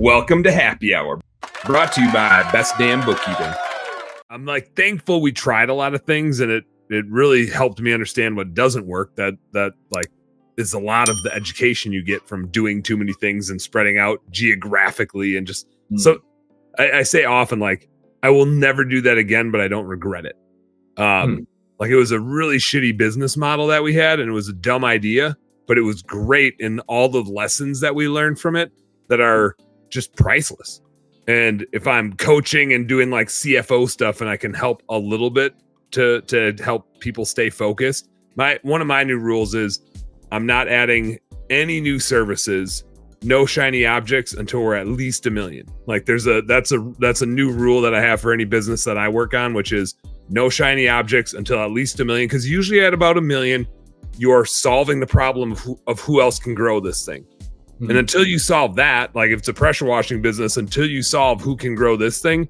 Welcome to Happy Hour, brought to you by Best Damn Bookkeeping. I'm thankful we tried a lot of things, and it really helped me understand what doesn't work. That is a lot of the education you get from doing too many things and spreading out geographically, and just so I say often, I will never do that again, but I don't regret it. It was a really shitty business model that we had, and it was a dumb idea, but it was great in all the lessons that we learned from it that are just priceless. And if I'm coaching and doing CFO stuff and I can help a little bit to help people stay focused, one of my new rules is I'm not adding any new services, no shiny objects until we're at least 1 million. That's a new rule that I have for any business that I work on, which is no shiny objects until at least 1 million. Because usually at about 1 million, you are solving the problem of who else can grow this thing. And until you solve that, if it's a pressure washing business, until you solve who can grow this thing,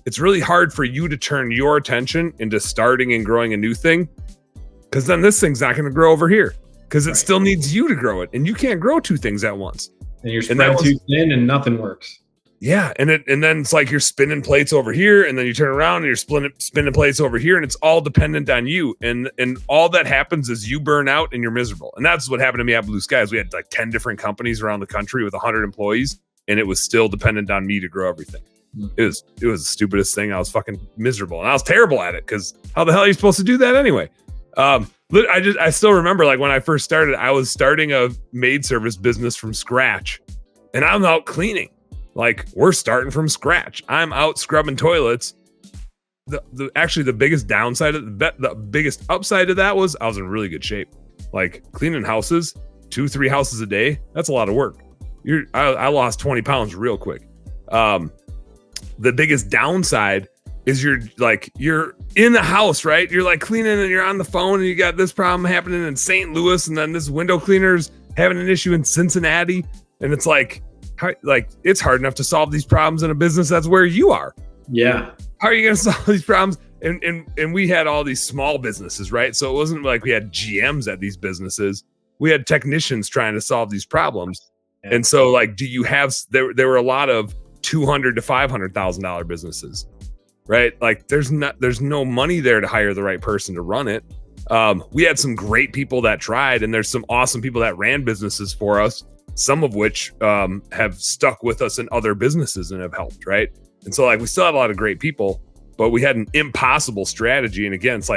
it's really hard for you to turn your attention into starting and growing a new thing. Because then this thing's not going to grow over here because it still needs you to grow it. And you can't grow two things at once. And you're spread too thin and nothing works. Yeah. And then it's you're spinning plates over here, and then you turn around and you're spinning plates over here, and it's all dependent on you. And all that happens is you burn out and you're miserable. And that's what happened to me at Blue Skies. We had 10 different companies around the country with 100 employees, and it was still dependent on me to grow everything. It was the stupidest thing. I was fucking miserable, and I was terrible at it because how the hell are you supposed to do that anyway? I still remember when I first started, I was starting a maid service business from scratch, and I'm out cleaning. We're starting from scratch. I'm out scrubbing toilets. The biggest downside of the biggest upside of that was I was in really good shape. Cleaning houses, 2-3 houses a day. That's a lot of work. I lost 20 pounds real quick. The biggest downside is you're in the house, right? You're cleaning and you're on the phone, and you got this problem happening in St. Louis, and then this window cleaner's having an issue in Cincinnati, and it's it's hard enough to solve these problems in a business that's where you are. Yeah. How are you going to solve these problems? And we had all these small businesses, right? So it wasn't we had GMs at these businesses. We had technicians trying to solve these problems. Yeah. And so do you have, there were a lot of $200,000 to $500,000 businesses, right? There's no money there to hire the right person to run it. We had some great people that tried, and there's some awesome people that ran businesses for us, some of which have stuck with us in other businesses and have helped, right? And so we still had a lot of great people, but we had an impossible strategy. And again, it's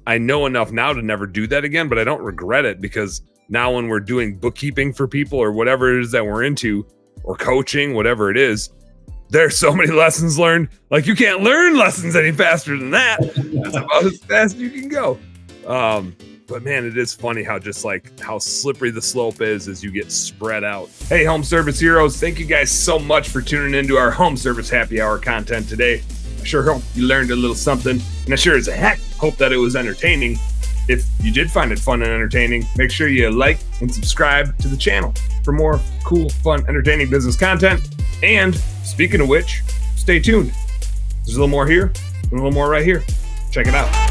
I know enough now to never do that again, but I don't regret it, because now when we're doing bookkeeping for people or whatever it is that we're into, or coaching, whatever it is, there's so many lessons learned. You can't learn lessons any faster than that. That's about as fast as you can go. But man, it is funny how how slippery the slope is as you get spread out. Hey, home service heroes, thank you guys so much for tuning into our home service happy hour content today. I sure hope you learned a little something, and I sure as heck hope that it was entertaining. If you did find it fun and entertaining, make sure you like and subscribe to the channel for more cool, fun, entertaining business content. And speaking of which, stay tuned. There's a little more here and a little more right here. Check it out.